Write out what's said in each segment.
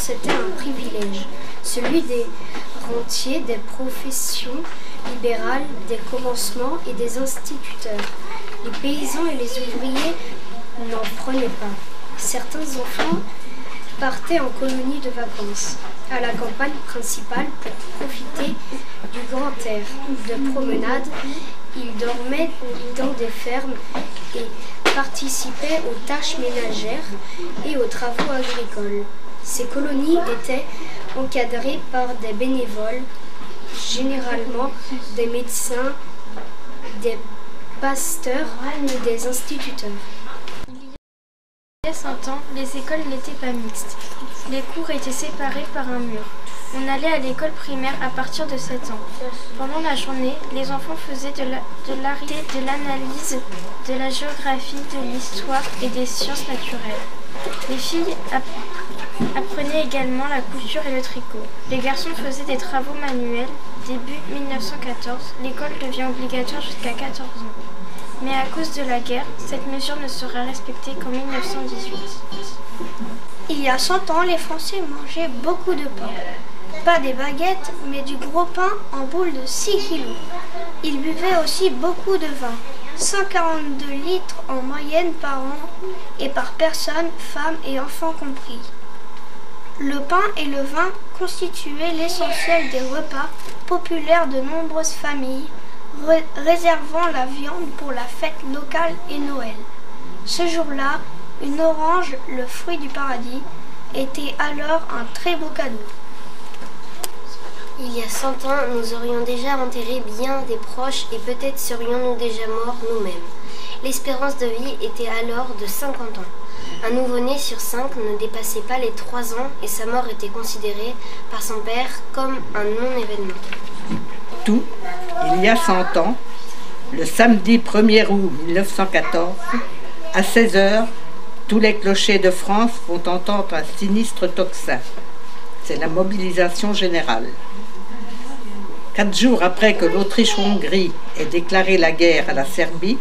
c'était un privilège, celui des rentiers, des professions libérales, des commencements et des instituteurs. Les paysans et les ouvriers n'en prenaient pas. Certains enfants partaient en colonie de vacances à la campagne principale pour profiter du grand air. De promenade, ils dormaient dans des fermes et participaient aux tâches ménagères et aux travaux agricoles. Ces colonies étaient encadrées par des bénévoles, généralement des médecins, des pasteurs ou des instituteurs. Il y a 100 ans, les écoles n'étaient pas mixtes. Les cours étaient séparés par un mur. On allait à l'école primaire à partir de 7 ans. Pendant la journée, les enfants faisaient de l'analyse, de la géographie, de l'histoire et des sciences naturelles. Les filles apprenaient également la couture et le tricot. Les garçons faisaient des travaux manuels. Début 1914, l'école devient obligatoire jusqu'à 14 ans. Mais à cause de la guerre, cette mesure ne sera respectée qu'en 1918. Il y a 100 ans, les Français mangeaient beaucoup de pain. Pas des baguettes, mais du gros pain en boule de 6 kilos. Ils buvaient aussi beaucoup de vin, 142 litres en moyenne par an et par personne, femmes et enfants compris. Le pain et le vin constituaient l'essentiel des repas populaires de nombreuses familles, réservant la viande pour la fête locale et Noël. Ce jour-là, une orange, le fruit du paradis, était alors un très beau cadeau. Il y a 100 ans, nous aurions déjà enterré bien des proches et peut-être serions-nous déjà morts nous-mêmes. L'espérance de vie était alors de 50 ans. Un nouveau-né sur 5 ne dépassait pas les 3 ans et sa mort était considérée par son père comme un non-événement. Tout, il y a 100 ans, le samedi 1er août 1914, à 16 h, tous les clochers de France font entendre un sinistre tocsin. C'est la mobilisation générale. 4 jours après que l'Autriche-Hongrie ait déclaré la guerre à la Serbie,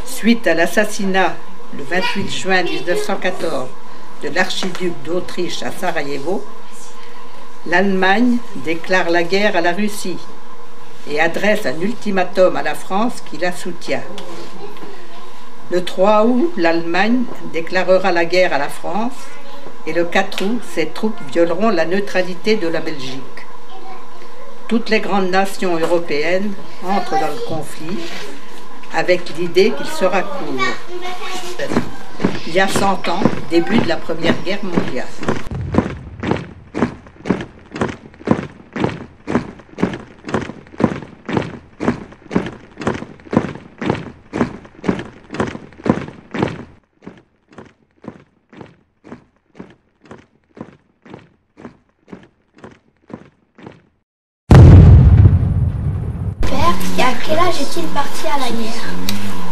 suite à l'assassinat le 28 juin 1914 de l'archiduc d'Autriche à Sarajevo, l'Allemagne déclare la guerre à la Russie et adresse un ultimatum à la France qui la soutient. Le 3 août, l'Allemagne déclarera la guerre à la France et le 4 août, ses troupes violeront la neutralité de la Belgique. Toutes les grandes nations européennes entrent dans le conflit avec l'idée qu'il sera court. Il y a 100 ans, début de la Première Guerre mondiale. Et à quel âge est-il parti à la guerre?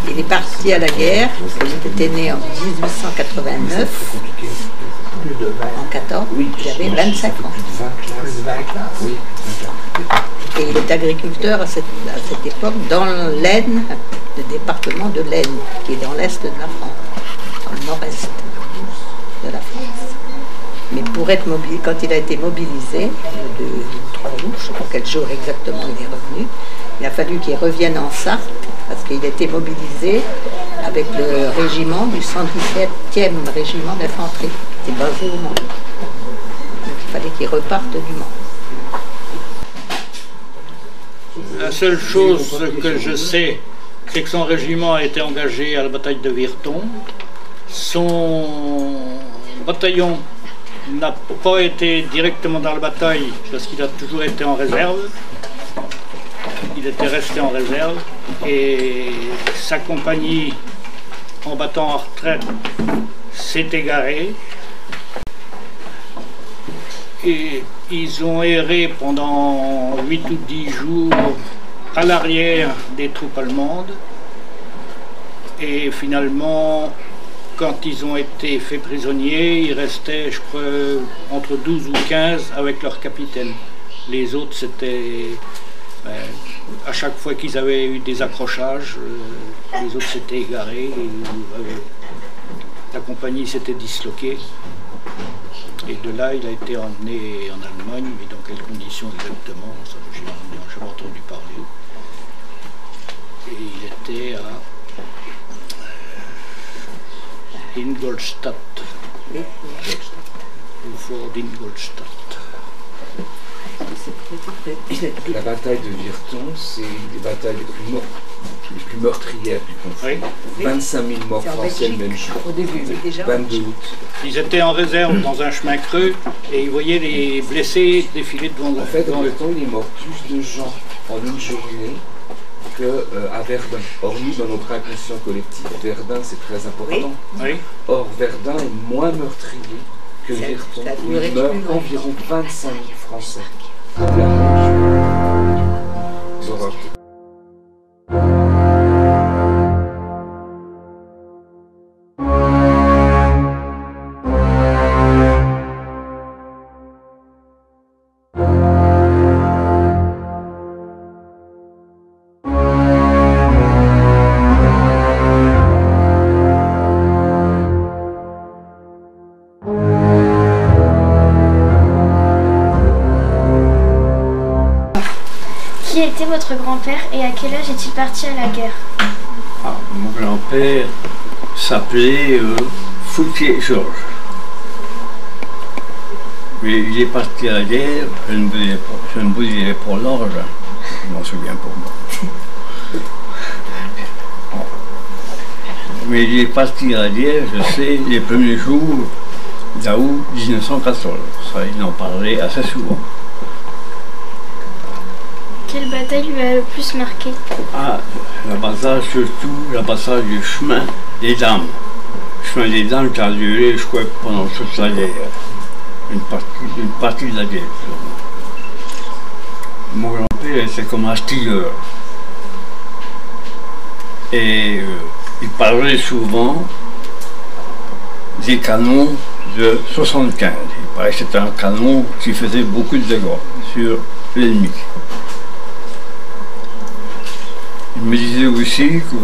Il est parti à la guerre, il était né en 1889, en 14, j'avais 25 ans. Et il est agriculteur à cette époque dans l'Aisne, le département de l'Aisne, qui est dans l'est de la France, dans le nord-est de la France. Mais pour être mobilisé, quand il a été mobilisé, le 3 août, je ne sais pas quel jour exactement il est revenu, il a fallu qu'il revienne en Sarthe, parce qu'il était mobilisé avec le régiment du 117e régiment d'infanterie, qui était basé au Mans. Donc il fallait qu'il reparte du Mans. La seule chose que je sais, c'est que son régiment a été engagé à la bataille de Virton. Son bataillon n'a pas été directement dans la bataille parce qu'il a toujours été en réserve. Il était resté en réserve et sa compagnie, en battant en retraite, s'est égarée. Et ils ont erré pendant 8 ou 10 jours à l'arrière des troupes allemandes. Et finalement, quand ils ont été faits prisonniers, il restait, je crois, entre 12 ou 15 avec leur capitaine. Les autres, c'était... à chaque fois qu'ils avaient eu des accrochages, les autres s'étaient égarés, et la compagnie s'était disloquée. Et de là, il a été emmené en Allemagne, mais dans quelles conditions exactement, ça, j'ai jamais entendu parler. Et il était à Ingolstadt, au fort d'Ingolstadt. La bataille de Virton, c'est une des batailles les plus meurtrières du conflit. Oui. 25 000 morts français le même jour. Au début, mais déjà. 22 août. Ils étaient en réserve dans un chemin creux et ils voyaient les blessés défiler devant eux. En fait, dans le temps, il est mort plus de gens en une journée qu'à Verdun. Or, nous, dans notre inconscient collectif, Verdun, c'est très important. Oui. Or, Verdun est moins meurtrier que Virton, où il meurt environ 25 000 Français. Horreur. Qui était votre grand-père et à quel âge est-il parti à la guerre? Mon grand-père s'appelait Foutier-Georges. Mais il est parti à la guerre, je ne vous dirai pas l'âge, je m'en souviens pour moi. Mais il est parti à la guerre, je sais, les premiers jours d'août 1914. Ça, il en parlait assez souvent. Quelle bataille lui a le plus marqué? La bataille, surtout la bataille du chemin des dames. Le chemin des dames qui a duré, je crois, pendant toute la guerre. Une partie de la guerre. Mon grand-père était comme artilleur. Et il parlait souvent des canons de 75. Il paraît que c'était un canon qui faisait beaucoup de dégâts sur l'ennemi. Il me disait aussi que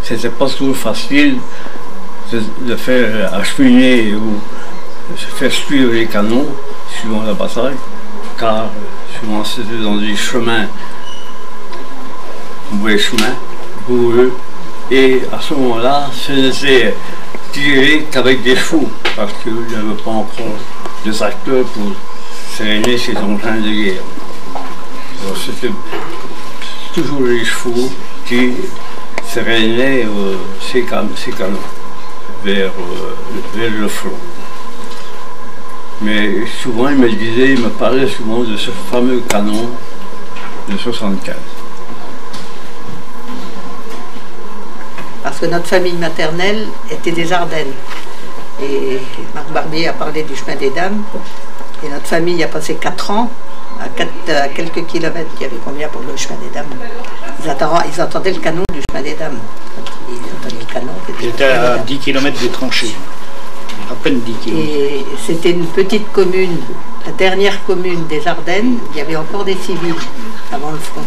c'était pas toujours facile de faire acheminer ou de faire suivre les canons suivant la bataille, car souvent c'était dans des chemins, mauvais chemins, pour eux, et à ce moment-là, ce n'était tiré qu'avec des chevaux, parce qu'il n'y avait pas encore de tracteurs pour traîner ces engins de guerre. Alors c'était toujours les chevaux qui traînaient ces canons vers le front. Mais souvent il me parlait souvent de ce fameux canon de 75. Parce que notre famille maternelle était des Ardennes. Et Marc Barbier a parlé du chemin des dames. Et notre famille a passé 4 ans à quelques kilomètres. Il y avait combien pour le chemin des dames? Ils entendaient le canon du chemin des dames. Ils entendaient le canon. C'était à 10 km des tranchées. À peine 10 km. Et c'était une petite commune, la dernière commune des Ardennes. Il y avait encore des civils avant le front.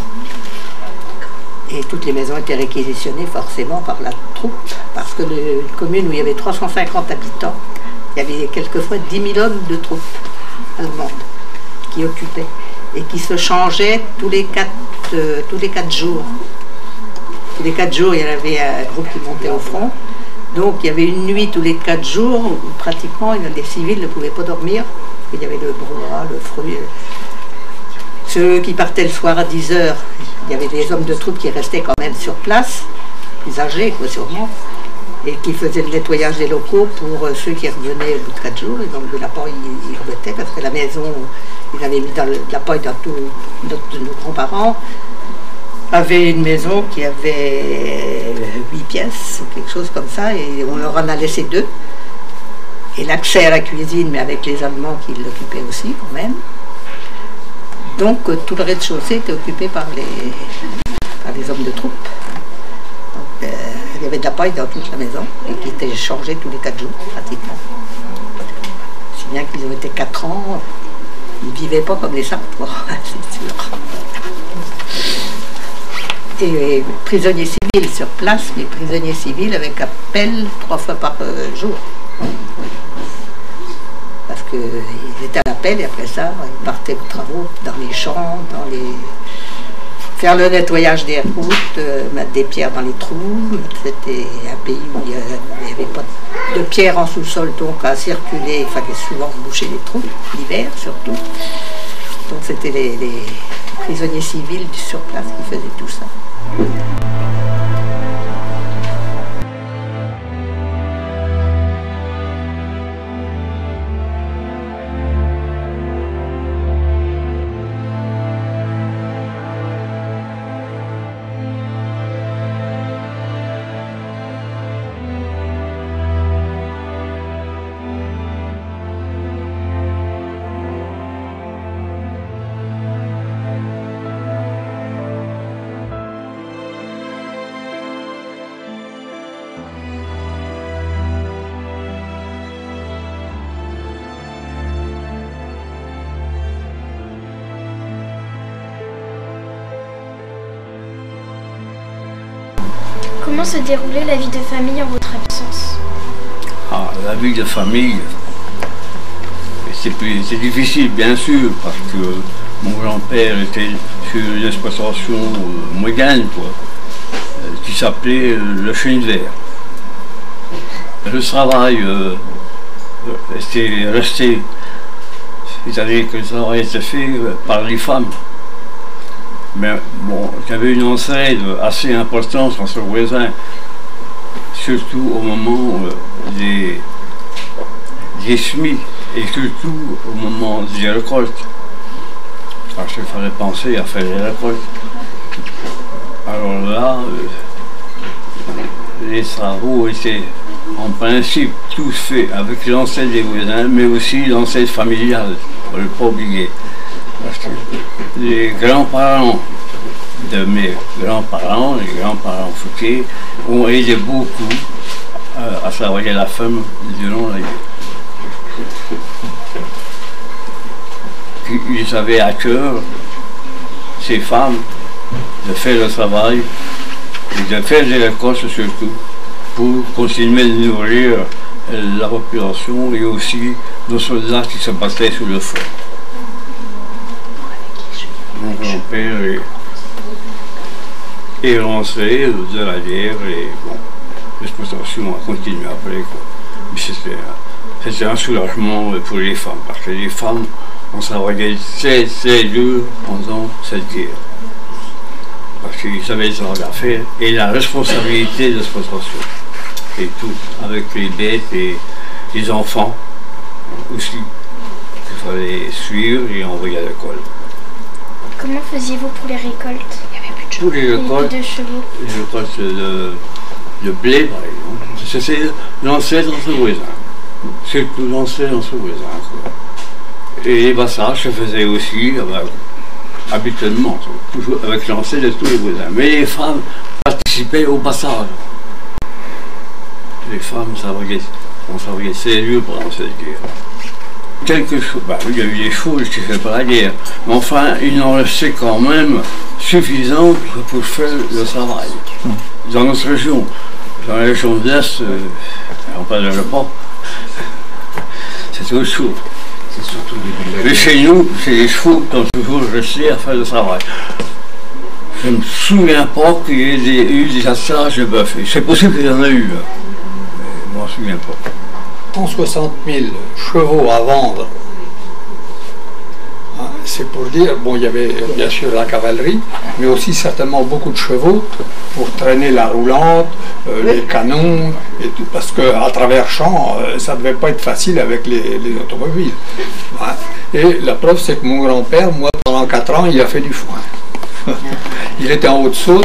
Et toutes les maisons étaient réquisitionnées forcément par la troupe. Parce que une commune où il y avait 350 habitants, il y avait quelquefois 10 000 hommes de troupes allemandes qui occupaient et qui se changeaient tous les 4 jours. Tous les 4 jours, il y en avait un groupe qui montait au front. Donc il y avait une nuit tous les 4 jours où pratiquement les civils ne pouvaient pas dormir. Il y avait le brouhaha, le fruit. Ceux qui partaient le soir à 10 h, il y avait des hommes de troupe qui restaient quand même sur place, plus âgés quoi sûrement, et qui faisaient le nettoyage des locaux pour ceux qui revenaient au bout de 4 jours. Et donc de la paille, ils remettaient parce que la maison, ils avaient mis de la paille dans tous nos grands-parents, avait une maison qui avait 8 pièces, ou quelque chose comme ça, et on leur en a laissé 2. Et l'accès à la cuisine, mais avec les Allemands qui l'occupaient aussi quand même. Donc tout le rez-de-chaussée était occupé par les hommes de troupe. Donc, il y avait de la paille dans toute la maison et qui était changée tous les 4 jours pratiquement. Si bien qu'ils ont été 4 ans, ils ne vivaient pas comme les Sartois, c'est sûr. Et prisonniers civils sur place, mais prisonniers civils avec appel 3 fois par jour. qu'ils étaient à la pelle et après ça, ils partaient aux travaux dans les champs, faire le nettoyage des routes, mettre des pierres dans les trous. C'était un pays où il n'y avait pas de pierres en sous-sol, donc à circuler, il fallait souvent boucher les trous, l'hiver surtout. Donc c'était les prisonniers civils sur place qui faisaient tout ça. Comment se déroulait la vie de famille en votre absence? Ah, la vie de famille, c'est difficile bien sûr, parce que mon grand-père était sur une exploitation moyenne, quoi, qui s'appelait le chêne vert. Le travail était resté, c'est-à-dire que le travail était fait par les femmes. Mais bon, j'avais une entraide assez importante entre voisins, surtout au moment des semis et surtout au moment des récoltes. Parce qu'il fallait penser à faire les récoltes. Alors là, les travaux étaient en principe tous faits avec l'ancêtre des voisins, mais aussi l'ancêtre familial, il ne faut pas oublier. Parce que les grands-parents de mes grands-parents, les grands-parents Fouquet, ont aidé beaucoup à travailler la femme durant la vie. Puis ils avaient à cœur, ces femmes, de faire le travail et de faire des récoltes surtout, pour continuer de nourrir la population et aussi nos soldats qui se battaient sur le front. Mon grand-père est rentré de la guerre et bon, l'exploitation a continué après, quoi. Mais c'était un soulagement pour les femmes, parce que les femmes ont travaillé très dur pendant cette guerre. Parce qu'ils avaient le travail à faire et la responsabilité de l'exploitation. Et tout, avec les bêtes et les enfants aussi, qu'il fallait suivre et envoyer à l'école. Comment faisiez-vous pour les récoltes? Pour les récoltes, de chevaux. Les récoltes de blé, par exemple, c'était l'ancêtre entre voisins. Surtout l'ancêtre entre voisins, quoi. Et les bassages se faisaient aussi, habituellement, toujours avec l'ancêtre de tous les voisins. Mais les femmes participaient au passage. Les femmes ont travaillé sérieux pendant cette guerre. Quelque chose, il y a eu des choses qui ne faisaient pas la guerre, mais enfin, il en restait quand même suffisant pour faire le travail. Dans notre région, dans la région de l'Est, on ne parlerait pas, c'est autre chose. Mais chez nous, c'est les chevaux qui ont toujours resté à faire le travail. Je ne me souviens pas qu'il y ait eu des assaillages de bœuf. C'est possible qu'il y en a eu, mais je ne m'en souviens pas. 160 000 chevaux à vendre, hein, c'est pour dire, bon, il y avait bien sûr la cavalerie, mais aussi certainement beaucoup de chevaux pour traîner la roulante, les canons, et tout, parce qu'à travers champs, ça ne devait pas être facile avec les automobiles. Hein. Et la preuve, c'est que mon grand-père, moi, pendant 4 ans, il a fait du foin. Il était en Haute-Saône,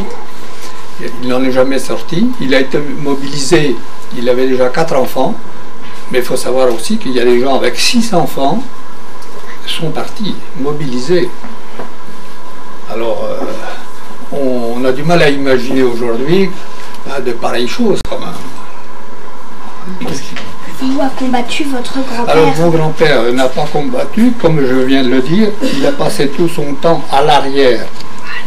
il n'en est jamais sorti, il a été mobilisé, il avait déjà 4 enfants. Mais il faut savoir aussi qu'il y a des gens avec 6 enfants qui sont partis, mobilisés. Alors, on a du mal à imaginer aujourd'hui de pareilles choses quand même. Où a combattu votre grand-père? Alors, mon grand-père n'a pas combattu, comme je viens de le dire, il a passé tout son temps à l'arrière.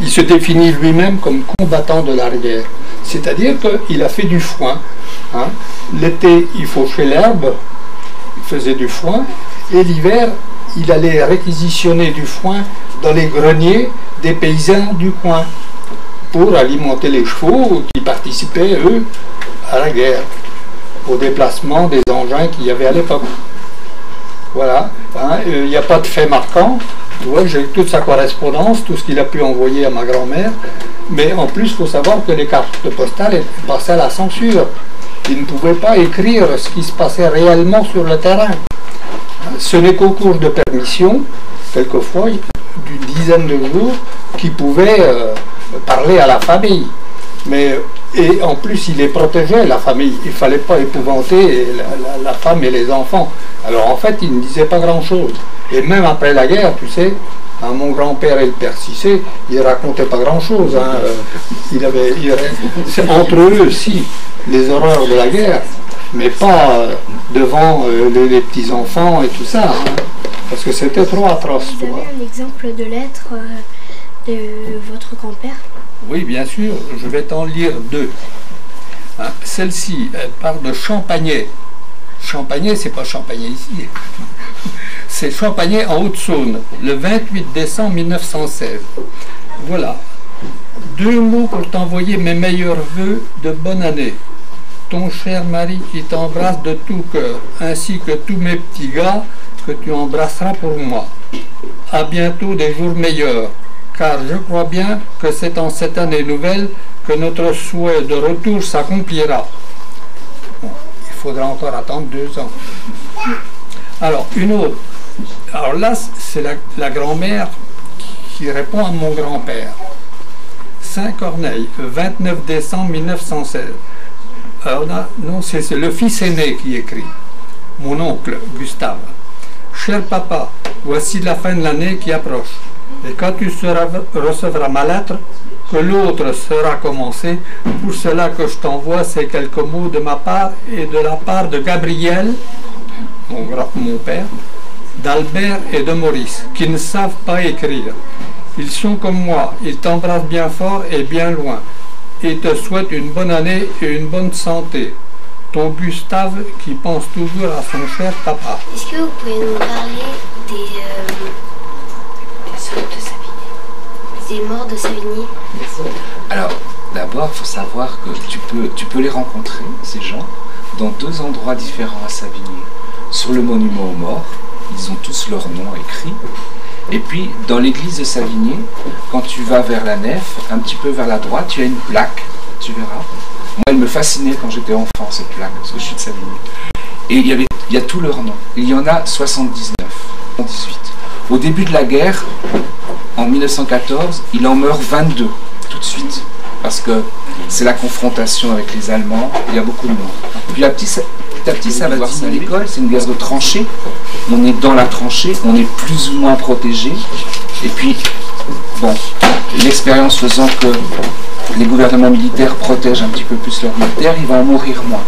Il se définit lui-même comme combattant de l'arrière. C'est-à-dire qu'il a fait du foin. Hein. L'été, il fauchait l'herbe, il faisait du foin, Et l'hiver, il allait réquisitionner du foin dans les greniers des paysans du coin pour alimenter les chevaux qui participaient, eux, à la guerre, au déplacement des engins qu'il y avait à l'époque. Voilà, il n'y a pas de fait marquant. Tu vois, j'ai toute sa correspondance, tout ce qu'il a pu envoyer à ma grand-mère. Mais en plus, il faut savoir que les cartes postales passaient à la censure. Ils ne pouvaient pas écrire ce qui se passait réellement sur le terrain. Ce n'est qu'au cours de permission, quelquefois, d'une dizaine de jours, qu'ils pouvaient parler à la famille. Et en plus, il les protégeait, la famille. Il ne fallait pas épouvanter la femme et les enfants. Alors en fait, il ne disait pas grand-chose. Et même après la guerre, tu sais, mon grand-père et le père Cissé, ils ne racontaient pas grand-chose. Entre eux, si, les horreurs de la guerre, mais pas devant les petits-enfants et tout ça, parce que c'était trop atroce. Vous avez un exemple de lettre de votre grand-père? Oui, bien sûr, je vais t'en lire deux. Celle-ci, elle parle de Champagné. Champagné, c'est pas Champagné ici. C'est Champagné en Haute-Saône, le 28 décembre 1916. Voilà. 2 mots pour t'envoyer mes meilleurs vœux de bonne année. Ton cher mari qui t'embrasse de tout cœur, ainsi que tous mes petits gars que tu embrasseras pour moi. À bientôt des jours meilleurs, car je crois bien que c'est en cette année nouvelle que notre souhait de retour s'accomplira. Bon, il faudra encore attendre 2 ans. Alors, une autre. Alors là, c'est la grand-mère qui répond à mon grand-père. Saint-Corneille, 29 décembre 1916. Alors là, non, c'est le fils aîné qui écrit. Mon oncle, Gustave. Cher papa, voici la fin de l'année qui approche. Et quand tu recevras ma lettre, que l'autre sera commencée, pour cela que je t'envoie ces quelques mots de ma part et de la part de Gabriel, mon père, d'Albert et de Maurice, qui ne savent pas écrire. Ils sont comme moi, ils t'embrassent bien fort et bien loin, et te souhaitent une bonne année et une bonne santé. Ton Gustave qui pense toujours à son cher papa. Est-ce que vous pouvez nous parler des morts de Savigny? Alors, d'abord, il faut savoir que tu peux les rencontrer, ces gens, dans 2 endroits différents à Savigny. Sur le monument aux morts, ils ont tous leur nom écrit. Et puis, dans l'église de Savigny, quand tu vas vers la nef, un petit peu vers la droite, tu as une plaque, tu verras. Moi, elle me fascinait quand j'étais enfant, cette plaque, parce que je suis de Savigny. Et il y a tous leurs noms. Il y en a 79, 18. Au début de la guerre, en 1914, il en meurt 22, tout de suite. Parce que c'est la confrontation avec les Allemands, il y a beaucoup de morts. Puis la petite, ça va voir ça à l'école, c'est une guerre de tranchée. On est dans la tranchée, on est plus ou moins protégé. Et puis, bon, l'expérience faisant que les gouvernements militaires protègent un petit peu plus leurs militaires, il va en mourir moins.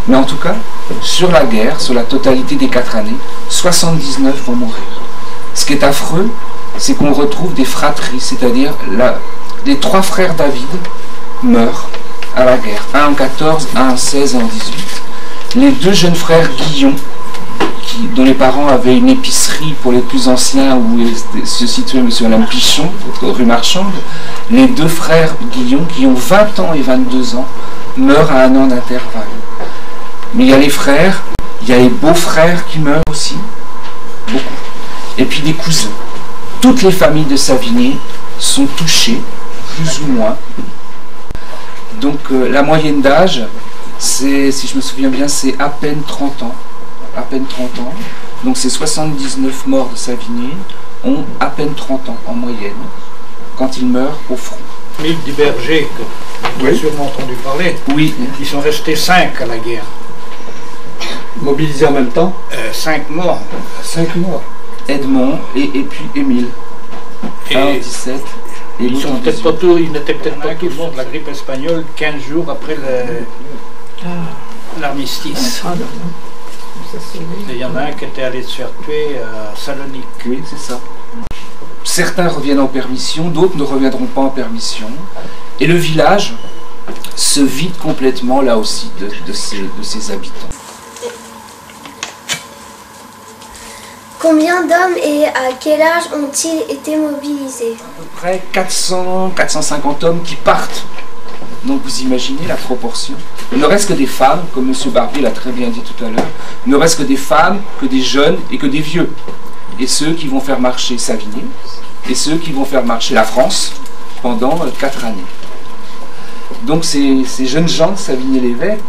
Mais en tout cas, sur la guerre, sur la totalité des 4 années, 79 vont mourir. Ce qui est affreux, c'est qu'on retrouve des fratries, c'est-à-dire les 3 frères David meurent à la guerre. Un en 14, un en 16 et en 18. Les 2 jeunes frères Guillon, dont les parents avaient une épicerie pour les plus anciens où se situait M. Alain Pichon, rue Marchande, les 2 frères Guillon, qui ont 20 ans et 22 ans, meurent à 1 an d'intervalle. Mais il y a les frères, il y a les beaux-frères qui meurent aussi, beaucoup. Et puis des cousins. Toutes les familles de Savigny sont touchées, plus ou moins. Donc la moyenne d'âge, si je me souviens bien, c'est à peine 30 ans. À peine 30 ans. Donc ces 79 morts de Savigny ont à peine 30 ans en moyenne quand ils meurent au front. L'île du Berger, que tu as sûrement entendu parler. Oui. Ils sont restés 5 à la guerre. Mobilisés en même temps? 5 morts. 5 morts. Edmond et puis Émile. Et en 17. Et ils n'étaient peut-être pas tous morts de la grippe espagnole 15 jours après l'armistice. Il y en a un qui était allé se faire tuer à Salonique. Oui, c'est ça. Certains reviennent en permission, d'autres ne reviendront pas en permission. Et le village se vide complètement, là aussi, de ses habitants. Combien d'hommes et à quel âge ont-ils été mobilisés? À peu près 400, 450 hommes qui partent. Donc vous imaginez la proportion. Il ne reste que des femmes, comme M. Barbier l'a très bien dit tout à l'heure, il ne reste que des femmes, que des jeunes et que des vieux. Et ceux qui vont faire marcher Savigny, et ceux qui vont faire marcher la France pendant 4 années. Donc ces jeunes gens de Savigny-l'Évêque,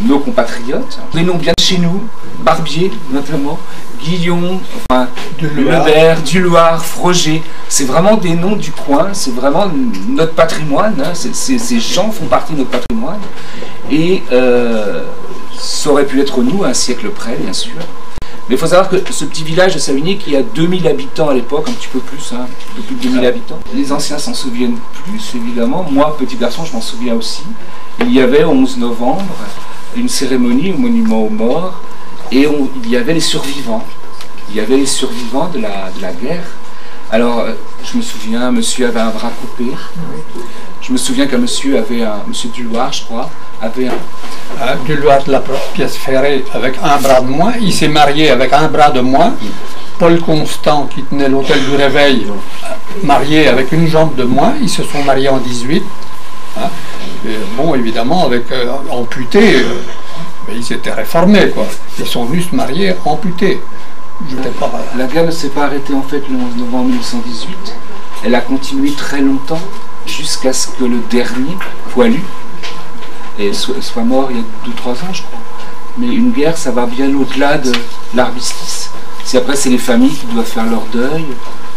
nos compatriotes, des noms bien de chez nous, Barbier notamment, Guillon, enfin, Lebert, Duloir, Froger, c'est vraiment des noms du coin, c'est vraiment notre patrimoine, hein, ces gens font partie de notre patrimoine, et ça aurait pu être nous un siècle près, bien sûr. Mais il faut savoir que ce petit village de Savigny, qui a 2000 habitants à l'époque, un petit peu plus, hein, un peu plus de 2000 habitants, les anciens s'en souviennent plus, évidemment. Moi, petit garçon, je m'en souviens aussi. Il y avait, au 11 novembre, une cérémonie au monument aux morts, et il y avait les survivants. Il y avait les survivants de la guerre. Alors, je me souviens, un monsieur avait un bras coupé. Je me souviens qu'un monsieur avait monsieur Duloir, je crois, avait un... Duloir de la pièce ferrée avec un bras de moins. Il s'est marié avec un bras de moins. Paul Constant, qui tenait l'hôtel du Réveil, marié avec une jambe de moins. Ils se sont mariés en 18. Hein. Et bon, évidemment, avec amputé, mais ils s'étaient réformés, quoi. Ils sont venus se marier amputés. La guerre ne s'est pas arrêtée en fait le 11 novembre 1918. Elle a continué très longtemps, jusqu'à ce que le dernier, Poilu, soit mort il y a 2-3 ans, je crois. Mais une guerre, ça va bien au-delà de l'armistice. Si après, c'est les familles qui doivent faire leur deuil,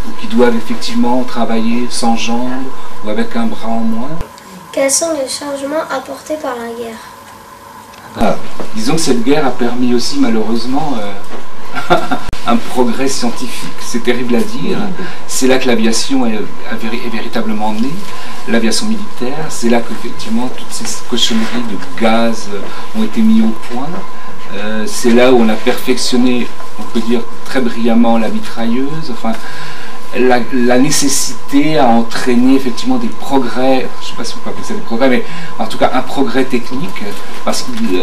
ou qui doivent effectivement travailler sans jambes, ou avec un bras en moins. Quels sont les changements apportés par la guerre? Disons que cette guerre a permis aussi, malheureusement, un progrès scientifique, c'est terrible à dire. C'est là que l'aviation est véritablement née, l'aviation militaire. C'est là qu'effectivement toutes ces cochonneries de gaz ont été mises au point. C'est là où on a perfectionné, on peut dire très brillamment, la mitrailleuse. Enfin, la nécessité a entraîné effectivement des progrès, je ne sais pas si on peut appeler ça des progrès, mais en tout cas un progrès technique, parce qu'il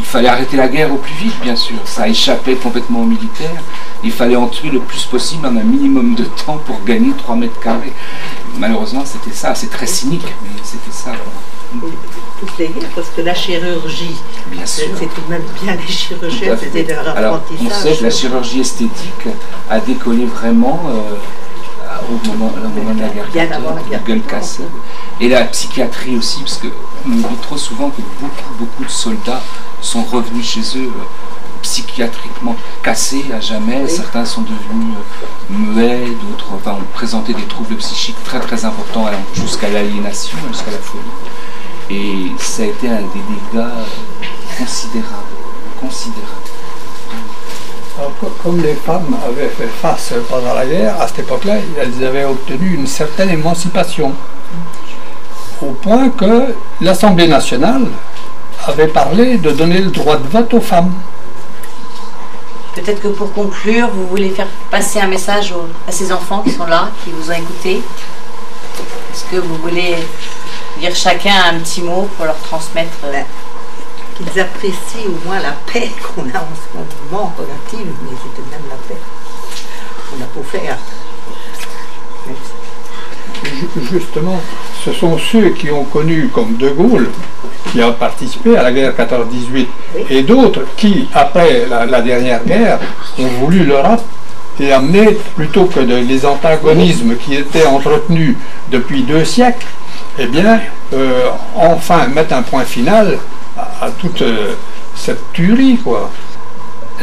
fallait arrêter la guerre au plus vite, bien sûr. Ça échappait complètement aux militaires. Il fallait en tuer le plus possible en un minimum de temps pour gagner 3 mètres carrés. Malheureusement, c'était ça. C'est très cynique, mais c'était ça. Toutes les guerres, parce que la chirurgie, c'est tout de même bien les chirurgiens, c'était de leur apprentissage. Alors, on sait que la chirurgie esthétique a décollé vraiment au moment de la guerre, bien avant la guerre, gueule cassée. Et la psychiatrie aussi, parce qu'on oublie trop souvent que beaucoup de soldats sont revenus chez eux psychiatriquement cassés à jamais. Oui. Certains sont devenus muets, d'autres ont présenté des troubles psychiques très très importants, jusqu'à l'aliénation, jusqu'à la folie. Et ça a été un des dégâts considérables. Alors, comme les femmes avaient fait face pendant la guerre, à cette époque-là, elles avaient obtenu une certaine émancipation. Au point que l'Assemblée nationale avait parlé de donner le droit de vote aux femmes. Peut-être que pour conclure, vous voulez faire passer un message à ces enfants qui sont là, qui vous ont écouté. Est-ce que vous voulez dire chacun un petit mot pour leur transmettre qu'ils apprécient au moins la paix qu'on a en ce moment relative, mais c'est tout de même la paix qu'on a pour faire. Justement, ce sont ceux qui ont connu, comme De Gaulle, qui a participé à la guerre 14-18, oui, et d'autres qui, après la dernière guerre, ont voulu l'Europe et amener, plutôt que les antagonismes qui étaient entretenus depuis 2 siècles, eh bien, enfin mettre un point final à toute cette tuerie, quoi.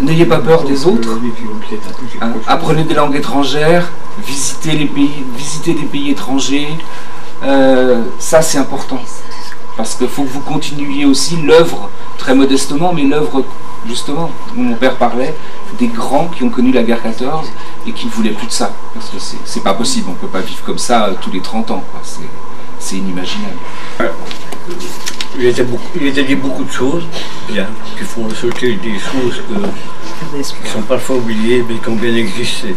N'ayez pas peur des autres, apprenez des langues étrangères, visitez des pays étrangers, ça c'est important, parce qu'il faut que vous continuiez aussi l'œuvre, très modestement, mais l'œuvre justement, dont mon père parlait, des grands qui ont connu la guerre 14 et qui ne voulaient plus de ça, parce que c'est pas possible, on ne peut pas vivre comme ça tous les 30 ans, c'est inimaginable. Il était dit beaucoup de choses, bien, qui font ressortir des choses qui sont parfois oubliées, mais qui ont bien existé.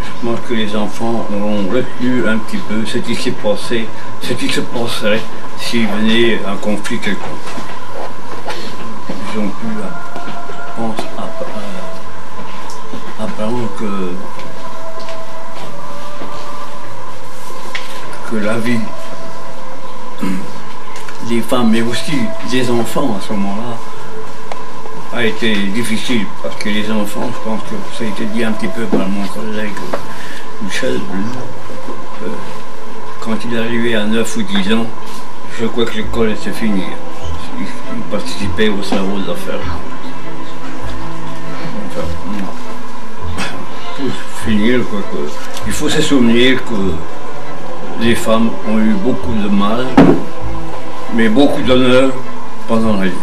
Je pense que les enfants ont retenu un petit peu ce qui s'est passé, ce qui se passerait s'il venait un conflit quelconque. Ils ont pu, je pense, apparemment que la vie des femmes, mais aussi des enfants à ce moment-là, a été difficile, parce que les enfants, je pense que ça a été dit un petit peu par mon collègue Michel, quand il est arrivé à 9 ou 10 ans, je crois que l'école était finie. Il participait au cerveau d'affaires. Enfin, pour finir, il faut se souvenir que les femmes ont eu beaucoup de mal, mais beaucoup d'honneur pendant la guerre.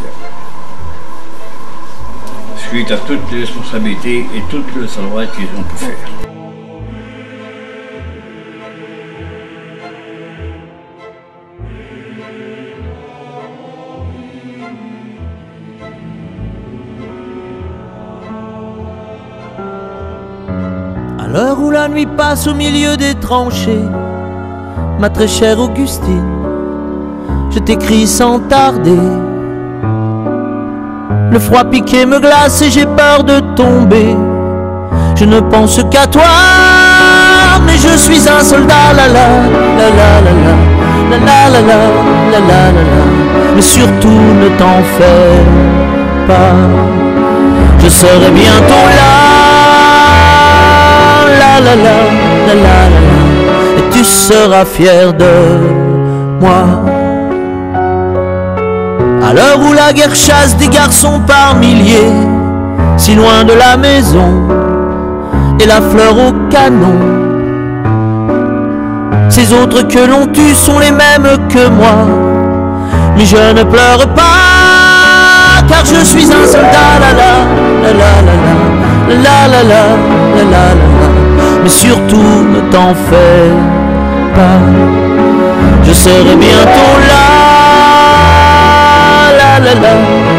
Suite à toutes les responsabilités et tout le travail qu'ils ont pu faire. À l'heure où la nuit passe au milieu des tranchées, ma très chère Augustine, je t'écris sans tarder. Le froid piqué me glace et j'ai peur de tomber. Je ne pense qu'à toi, mais je suis un soldat, la la la la la la la la la la la la. Mais surtout ne t'en fais pas, je serai bientôt là, la la la la la la, et tu seras fier de moi. À l'heure où la guerre chasse des garçons par milliers, si loin de la maison et la fleur au canon, ces autres que l'on tue sont les mêmes que moi. Mais je ne pleure pas, car je suis un soldat, la la la la la la la la la la. Mais surtout ne t'en fais pas, je serai bientôt là, la la la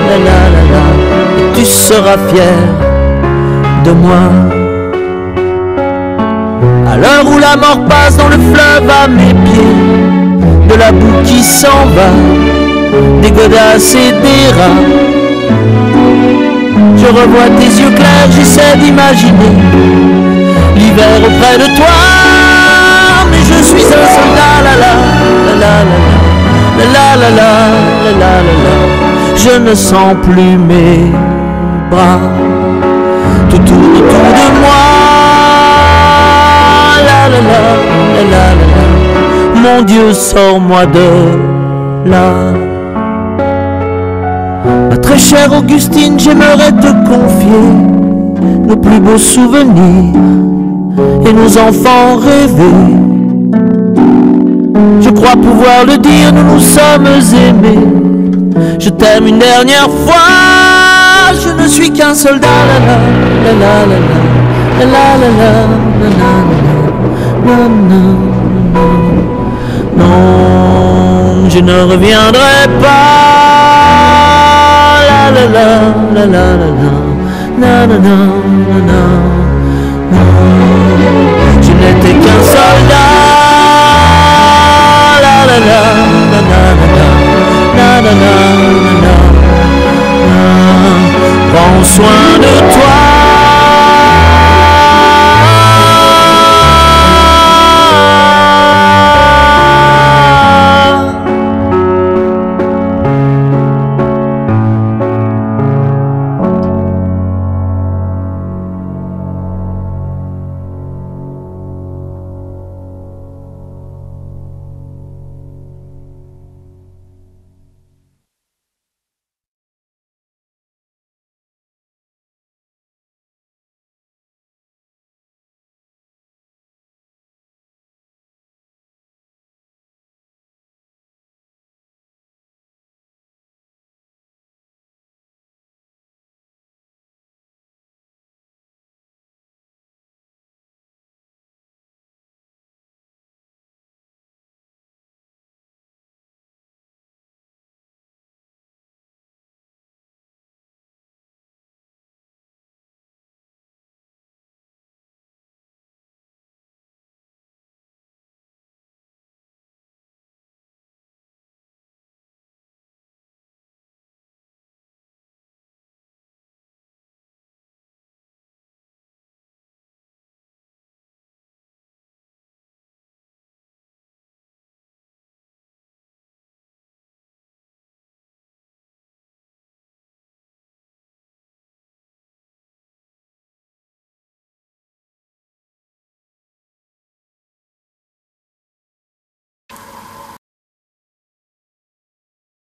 la la la, et tu seras fier de moi. À l'heure où la mort passe dans le fleuve à mes pieds, de la boue qui s'en va, des godasses et des rats, je revois tes yeux clairs, j'essaie d'imaginer l'hiver auprès de toi. Mais je suis un soldat, la la la la la la la la la la la. Je ne sens plus mes bras, tout tourne autour de moi, la la la la la la. Mon Dieu, sors-moi de là. Ma très chère Augustine, j'aimerais te confier nos plus beaux souvenirs et nos enfants rêvés. Je crois pouvoir le dire, nous nous sommes aimés. Je t'aime une dernière fois, je ne suis qu'un soldat, la la la la la la la la la la la. Non, je ne reviendrai pas, la la la la la la la la la la.